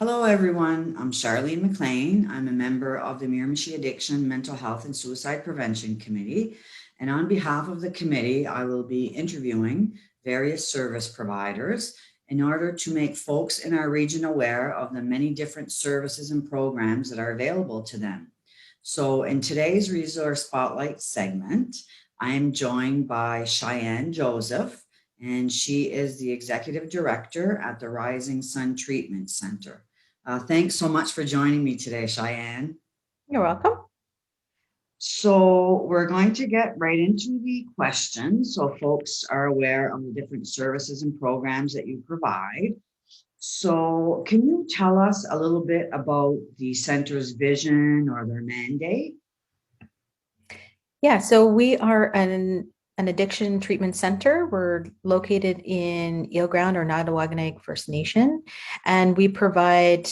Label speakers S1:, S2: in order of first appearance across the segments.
S1: Hello, everyone. I'm Charlene McLean. I'm a member of the Miramichi Addiction, Mental Health, and Suicide Prevention Committee. And on behalf of the committee, I will be interviewing various service providers in order to make folks in our region aware of the many different services and programs that are available to them. So in today's Resource Spotlight segment, I am joined by Cheyenne Joseph, and she is the executive director at the Rising Sun Treatment Center. Thanks so much for joining me today, Cheyenne.
S2: You're welcome.
S1: So we're going to get right into the questions so folks are aware of the different services and programs that you provide. So can you tell us a little bit about the center's vision or their mandate?
S2: Yeah, so we are an addiction treatment center. We're located in Eelground or Nadawaganag First Nation, and we provide,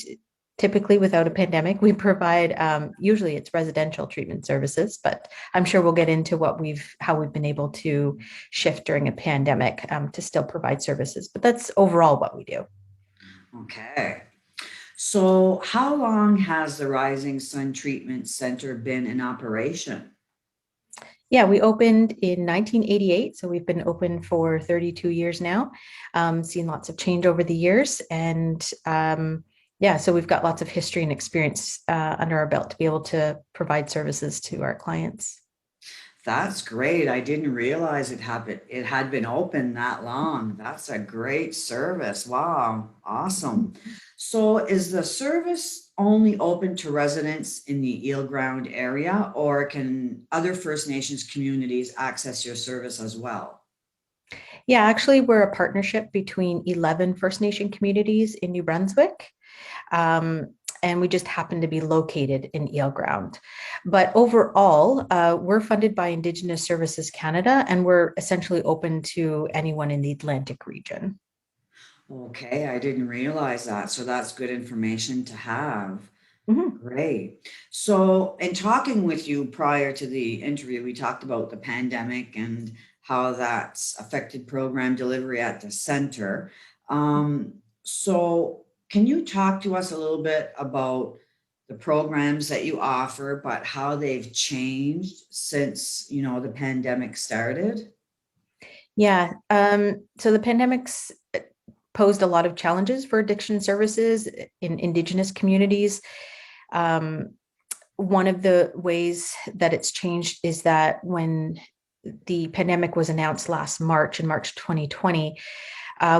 S2: typically without a pandemic, we provide usually it's residential treatment services, but I'm sure we'll get into how we've been able to shift during a pandemic to still provide services. But that's overall what we do.
S1: Okay. So how long has the Rising Sun Treatment Center been in operation?
S2: Yeah, we opened in 1988, so we've been open for 32 years now. Seen lots of change over the years, and yeah, so we've got lots of history and experience under our belt to be able to provide services to our clients.
S1: That's great. I didn't realize it had been open that long. That's a great service. Wow. Awesome. So is the service only open to residents in the Eel Ground area, or can other First Nations communities access your service as well?
S2: Yeah, actually, we're a partnership between 11 First Nation communities in New Brunswick. And we just happen to be located in Eelground. But overall, we're funded by Indigenous Services Canada, and we're essentially open to anyone in the Atlantic region.
S1: Okay, I didn't realize that. So that's good information to have.
S2: Mhm.
S1: Great. So, in talking with you prior to the interview, we talked about the pandemic and how that's affected program delivery at the center. So, can you talk to us a little bit about the programs that you offer, but how they've changed since, the pandemic started?
S2: Yeah. So the pandemics posed a lot of challenges for addiction services in Indigenous communities. Um, One of the ways that it's changed is that when the pandemic was announced last March, in March 2020,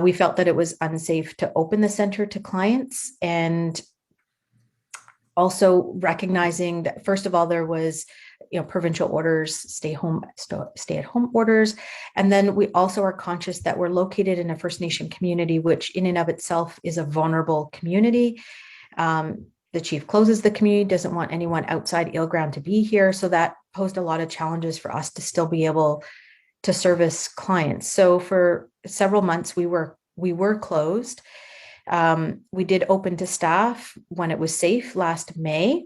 S2: we felt that it was unsafe to open the center to clients, and also recognizing that, first of all, there was provincial orders, stay at home orders, and then we also are conscious that we're located in a First Nation community, which in and of itself is a vulnerable community. The chief closes the community, doesn't want anyone outside Eelground to be here, so that posed a lot of challenges for us to still be able to service clients. So for several months we were closed. We did open to staff when it was safe last May.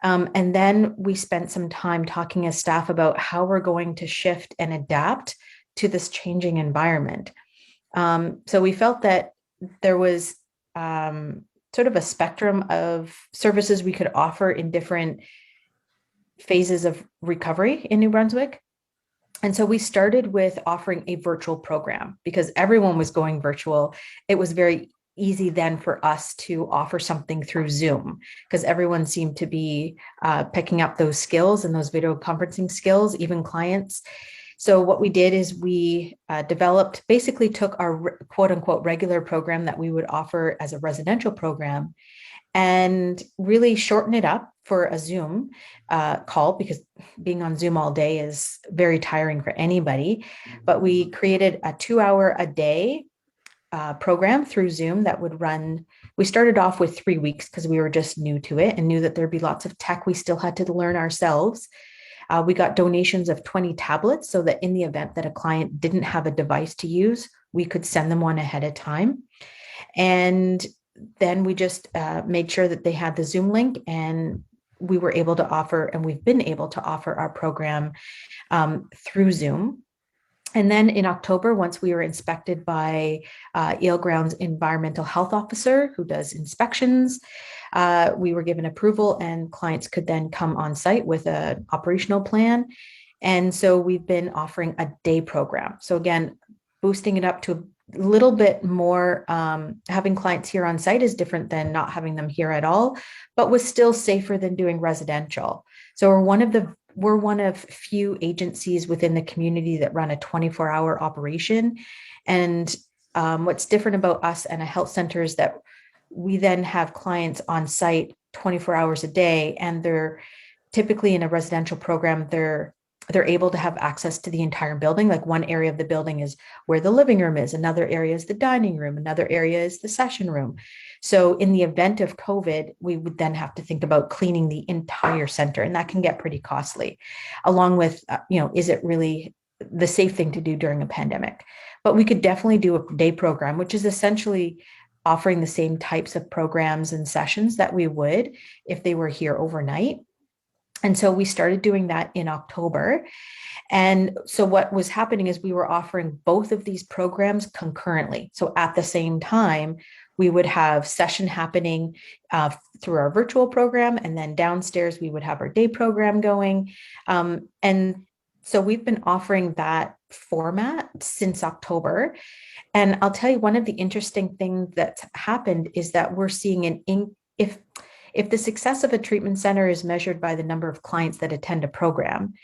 S2: And then we spent some time talking as staff about how we're going to shift and adapt to this changing environment. So we felt that there was sort of a spectrum of services we could offer in different phases of recovery in New Brunswick. And so we started with offering a virtual program because everyone was going virtual. It was very easy then for us to offer something through Zoom because everyone seemed to be picking up those skills and those video conferencing skills, even clients. So what we did is we basically took our quote unquote regular program that we would offer as a residential program and really shorten it up for a Zoom call because being on Zoom all day is very tiring for anybody. But we created a 2 hour a day program through Zoom that would run. We started off with 3 weeks because we were just new to it and knew that there'd be lots of tech we still had to learn ourselves. We got donations of 20 tablets so that in the event that a client didn't have a device to use, we could send them one ahead of time. And then we just made sure that they had the Zoom link, and we were able to offer, and we've been able to offer our program through Zoom. And then in October, once we were inspected by Yale Grounds environmental health officer who does inspections, we were given approval and clients could then come on site with an operational plan. And so we've been offering a day program. So again, boosting it up to a little bit more. Having clients here on site is different than not having them here at all, but was still safer than doing residential. So we're one of few agencies within the community that run a 24-hour operation. And what's different about us and a health center is that we then have clients on site 24 hours a day, and they're typically in a residential program, they're able to have access to the entire building. Like one area of the building is where the living room is, another area is the dining room, another area is the session room. So in the event of COVID, we would then have to think about cleaning the entire center, and that can get pretty costly, along with, is it really the safe thing to do during a pandemic? But we could definitely do a day program, which is essentially offering the same types of programs and sessions that we would if they were here overnight. And so we started doing that in October. And so what was happening is we were offering both of these programs concurrently. So at the same time, we would have session happening through our virtual program, and then downstairs we would have our day program going. And so we've been offering that format since October. And I'll tell you, one of the interesting things that's happened is that we're seeing if the success of a treatment center is measured by the number of clients that attend a program,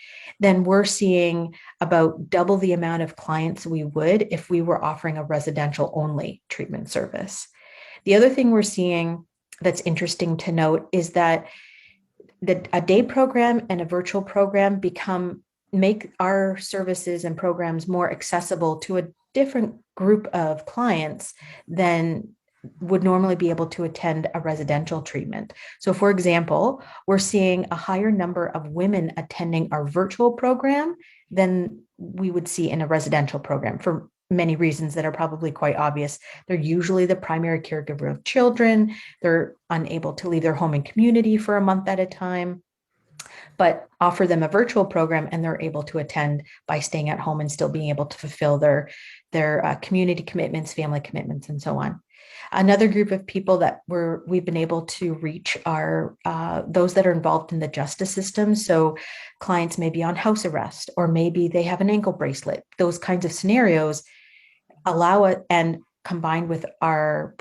S2: then we're seeing about double the amount of clients we would if we were offering a residential only treatment service. The other thing we're seeing that's interesting to note is that a day program and a virtual program make our services and programs more accessible to a different group of clients than would normally be able to attend a residential treatment. So for example, we're seeing a higher number of women attending our virtual program than we would see in a residential program for many reasons that are probably quite obvious. They're usually the primary caregiver of children. They're unable to leave their home and community for a month at a time, but offer them a virtual program and they're able to attend by staying at home and still being able to fulfill their community commitments, family commitments, and so on. Another group of people that we've been able to reach are those that are involved in the justice system. So clients may be on house arrest, or maybe they have an ankle bracelet. Those kinds of scenarios allow it, and combined with our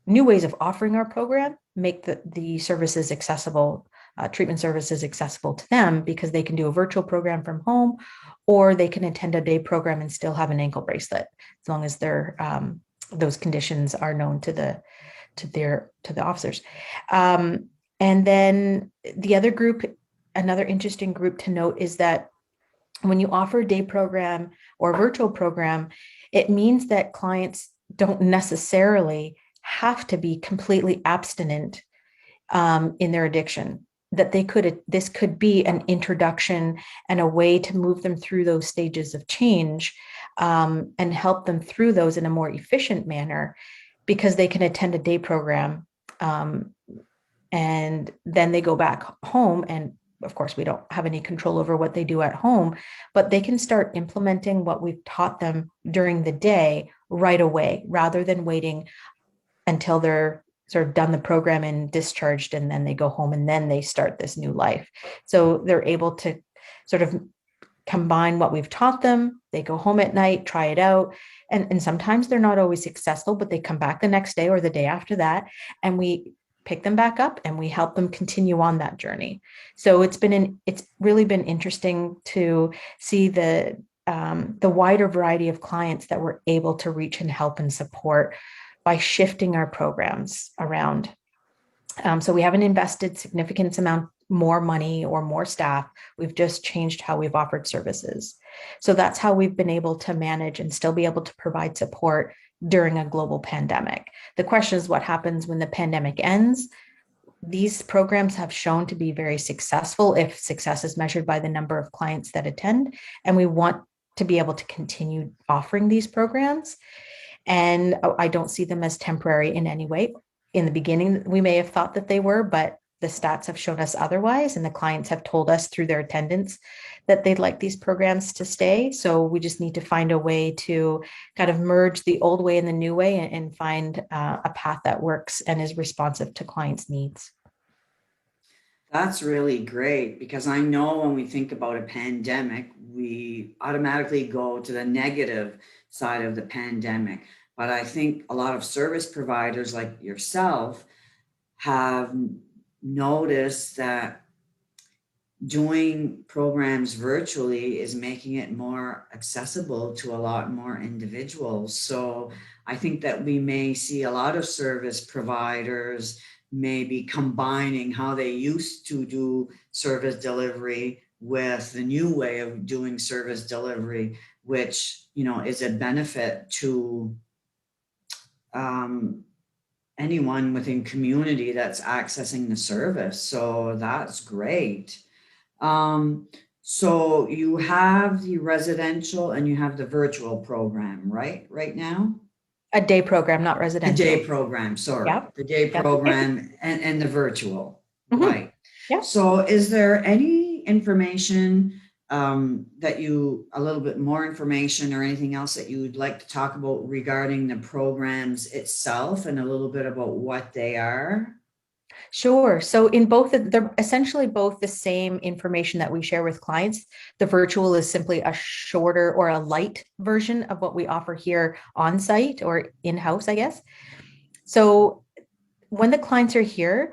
S2: new ways of offering our program, make the services accessible, treatment services accessible to them, because they can do a virtual program from home, or they can attend a day program and still have an ankle bracelet, as long as those conditions are known to the officers. And then the other group, another interesting group to note, is that when you offer a day program or a virtual program, it means that clients don't necessarily have to be completely abstinent in their addiction. That this could be an introduction and a way to move them through those stages of change, and help them through those in a more efficient manner, because they can attend a day program, and then they go back home. And of course, we don't have any control over what they do at home, but they can start implementing what we've taught them during the day right away, rather than waiting until they're sort of done the program and discharged, and then they go home and then they start this new life. So they're able to sort of combine what we've taught them. They go home at night, try it out. And sometimes they're not always successful, but they come back the next day or the day after that, and we pick them back up and we help them continue on that journey. So it's really been interesting to see the wider variety of clients that we're able to reach and help and support by shifting our programs around. So we haven't invested significant amount more money or more staff. We've just changed how we've offered services. So that's how we've been able to manage and still be able to provide support during a global pandemic. The question is, what happens when the pandemic ends? These programs have shown to be very successful if success is measured by the number of clients that attend. And we want to be able to continue offering these programs. And I don't see them as temporary in any way. In the beginning, we may have thought that they were, but the stats have shown us otherwise, and the clients have told us through their attendance that they'd like these programs to stay. So we just need to find a way to kind of merge the old way and the new way, and find a path that works and is responsive to clients' needs.
S1: That's really great, because I know when we think about a pandemic, we automatically go to the negative side of the pandemic. But I think a lot of service providers like yourself have noticed that doing programs virtually is making it more accessible to a lot more individuals. So I think that we may see a lot of service providers maybe combining how they used to do service delivery with the new way of doing service delivery, which, you know, is a benefit to anyone within community that's accessing the service. So that's great. So you have the residential and you have the virtual program, right now?
S2: A day program, not
S1: The
S2: residential.
S1: day program, sorry.
S2: Yeah.
S1: The day
S2: Yeah.
S1: program and the virtual,
S2: Mhm.
S1: right?
S2: Yeah.
S1: So is there any information that a little bit more information or anything else that you would like to talk about regarding the programs itself and a little bit about what they are?
S2: Sure. So in both, they're essentially both the same information that we share with clients. The virtual is simply a shorter or a light version of what we offer here on site or in-house, I guess. So when the clients are here,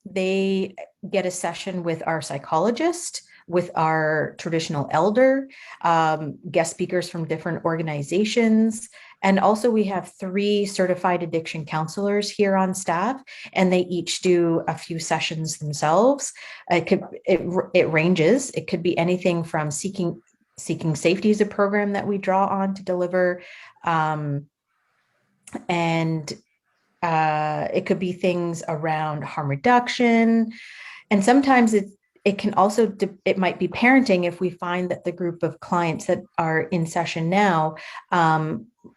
S2: they get a session with our psychologist, with our traditional elder, guest speakers from different organizations. And also we have 3 certified addiction counselors here on staff, and they each do a few sessions themselves. It ranges. It could be anything from Seeking Safety is a program that we draw on to deliver. And it could be things around harm reduction. And sometimes it can also, it might be parenting if we find that the group of clients that are in session now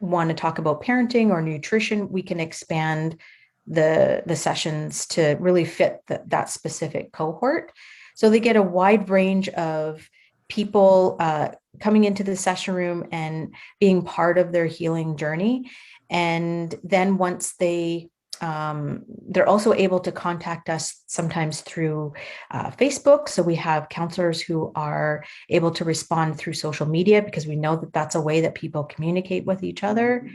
S2: want to talk about parenting or nutrition. We can expand the sessions to really fit that specific cohort. So they get a wide range of people coming into the session room and being part of their healing journey. And then once they're also able to contact us sometimes through Facebook. So we have counselors who are able to respond through social media, because we know that that's a way that people communicate with each other.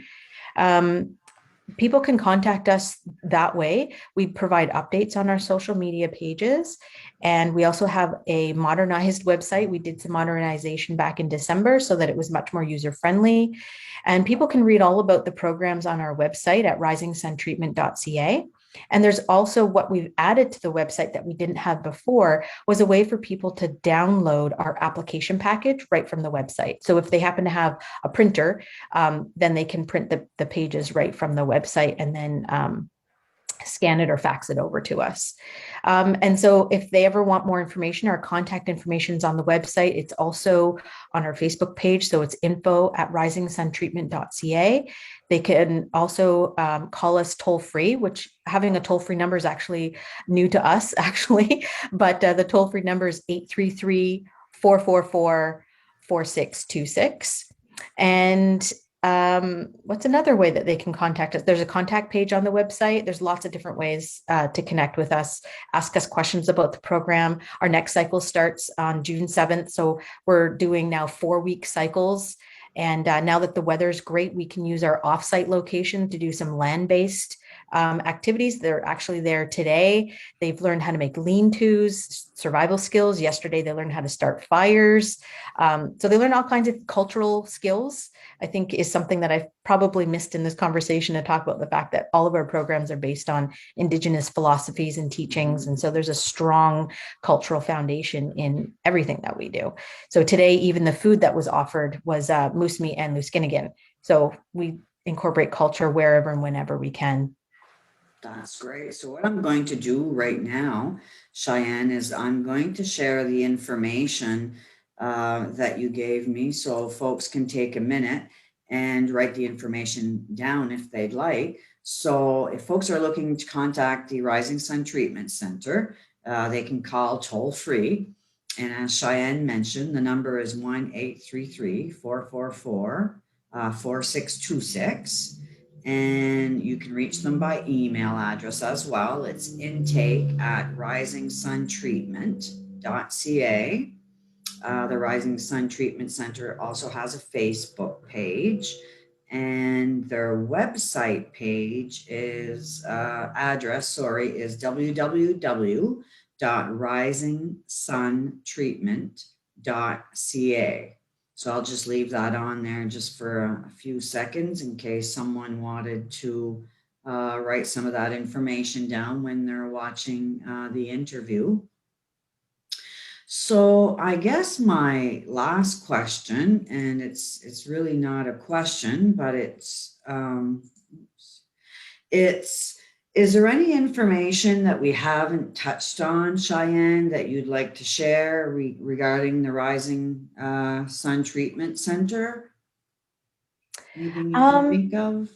S2: People can contact us that way. We provide updates on our social media pages. And we also have a modernized website. We did some modernization back in December so that it was much more user-friendly. And people can read all about the programs on our website at risingsuntreatment.ca. And there's also what we've added to the website that we didn't have before, was a way for people to download our application package right from the website. So if they happen to have a printer, then they can print the pages right from the website and then scan it or fax it over to us. And so if they ever want more information, our contact information is on the website. It's also on our Facebook page. So it's info@risingsuntreatment.ca. They can also call us toll free, which having a toll free number is actually new to us, actually. But the toll free number is 833-444-4626. And what's another way that they can contact us? There's a contact page on the website. There's lots of different ways to connect with us, ask us questions about the program. Our next cycle starts on June 7th. So we're doing now 4-week cycles. And now that the weather's great, we can use our offsite location to do some land-based activities. They're actually there today. They've learned how to make lean-tos, survival skills. Yesterday, they learned how to start fires. So they learn all kinds of cultural skills, I think, is something that I've probably missed in this conversation, to talk about the fact that all of our programs are based on Indigenous philosophies and teachings. And so there's a strong cultural foundation in everything that we do. So today, even the food that was offered was moose meat and Luskinigan. So we incorporate culture wherever and whenever we can.
S1: That's great. So what I'm going to do right now, Cheyenne, is I'm going to share the information that you gave me, so folks can take a minute and write the information down if they'd like. So if folks are looking to contact the Rising Sun Treatment Center, they can call toll free. And as Cheyenne mentioned, the number is 1-833-444-4626. And you can reach them by email address as well. It's intake@risingsuntreatment.ca. The Rising Sun Treatment Center also has a Facebook page, and their website page is is www.risingsuntreatment.ca. So I'll just leave that on there just for a few seconds in case someone wanted to write some of that information down when they're watching the interview. So I guess my last question, and it's really not a question, but is there any information that we haven't touched on, Cheyenne, that you'd like to share regarding the Rising Sun Treatment Center? Anything you can think of?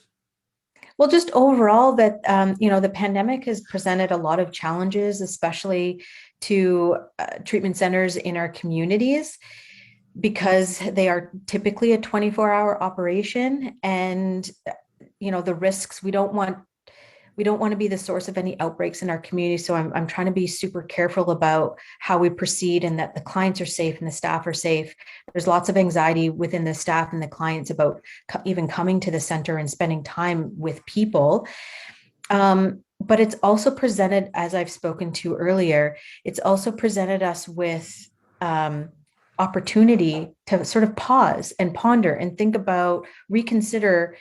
S2: Well, just overall that, the pandemic has presented a lot of challenges, especially to treatment centers in our communities, because they are typically a 24-hour operation. And, the risks, we don't want to be the source of any outbreaks in our community. So I'm trying to be super careful about how we proceed and that the clients are safe and the staff are safe. There's lots of anxiety within the staff and the clients about even coming to the center and spending time with people. But it's also presented, as I've spoken to earlier, it's also presented us with opportunity to sort of pause and ponder and think about, reconsider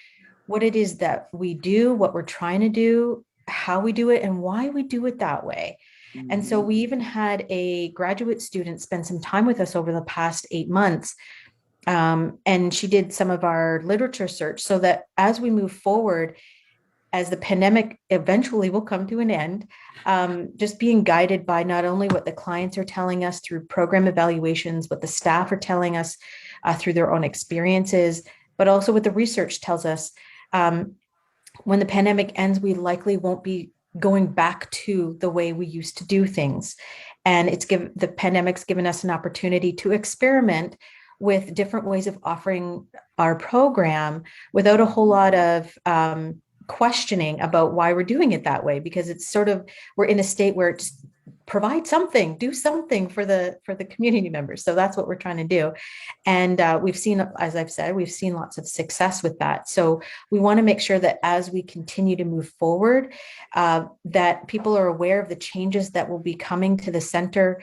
S2: what it is that we do, what we're trying to do, how we do it, and why we do it that way. Mm-hmm. And so we even had a graduate student spend some time with us over the past 8 months. And she did some of our literature search so that as we move forward, as the pandemic eventually will come to an end, just being guided by not only what the clients are telling us through program evaluations, what the staff are telling us through their own experiences, but also what the research tells us. When the pandemic ends, we likely won't be going back to the way we used to do things. And the pandemic's given us an opportunity to experiment with different ways of offering our program without a whole lot of questioning about why we're doing it that way, because it's sort of, we're in a state where it's provide something, do something for the community members. So that's what we're trying to do. And we've seen, as I've said, we've seen lots of success with that. So we want to make sure that as we continue to move forward, that people are aware of the changes that will be coming to the center,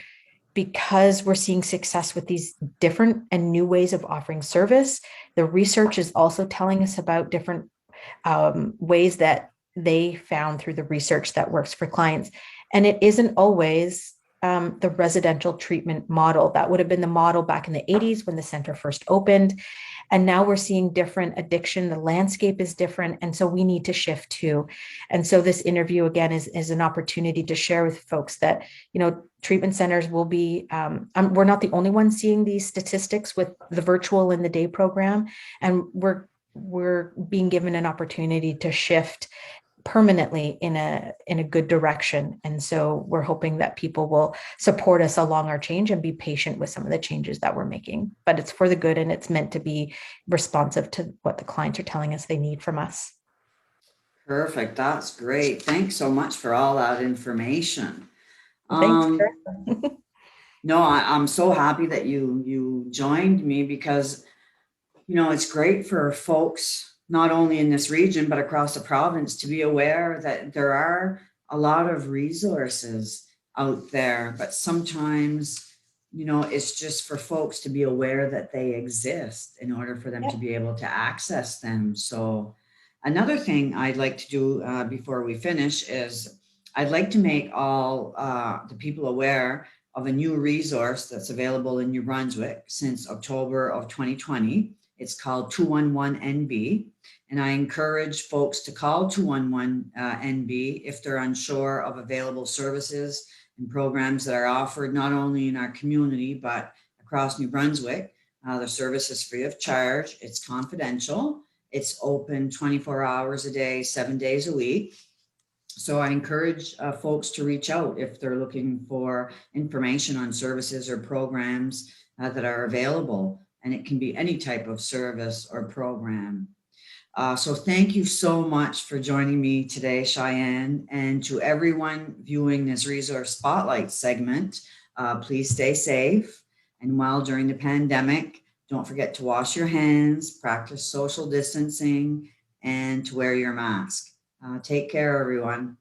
S2: because we're seeing success with these different and new ways of offering service. The research is also telling us about different ways that they found through the research that works for clients. And it isn't always the residential treatment model. That would have been the model back in the 80s when the center first opened. And now we're seeing different addiction. The landscape is different. And so we need to shift too. And so this interview, again, is an opportunity to share with folks that, treatment centers will be, we're not the only ones seeing these statistics with the virtual and the day program. And we're being given an opportunity to shift permanently in a good direction. And so we're hoping that people will support us along our change and be patient with some of the changes that we're making, but it's for the good and it's meant to be responsive to what the clients are telling us they need from us.
S1: Perfect. That's great. Thanks so much for all that information.
S2: Thanks.
S1: No, I'm so happy that you joined me, because it's great for folks not only in this region, but across the province to be aware that there are a lot of resources out there, but sometimes, it's just for folks to be aware that they exist in order for them to be able to access them. So another thing I'd like to do before we finish is I'd like to make all the people aware of a new resource that's available in New Brunswick since October of 2020. It's called 211NB. And I encourage folks to call 211NB if they're unsure of available services and programs that are offered not only in our community, but across New Brunswick. The service is free of charge. It's confidential. It's open 24 hours a day, 7 days a week. So I encourage folks to reach out if they're looking for information on services or programs that are available. And it can be any type of service or program. So thank you so much for joining me today, Cheyenne. And to everyone viewing this Resource Spotlight segment, please stay safe. And while during the pandemic, don't forget to wash your hands, practice social distancing, and to wear your mask. Take care, everyone.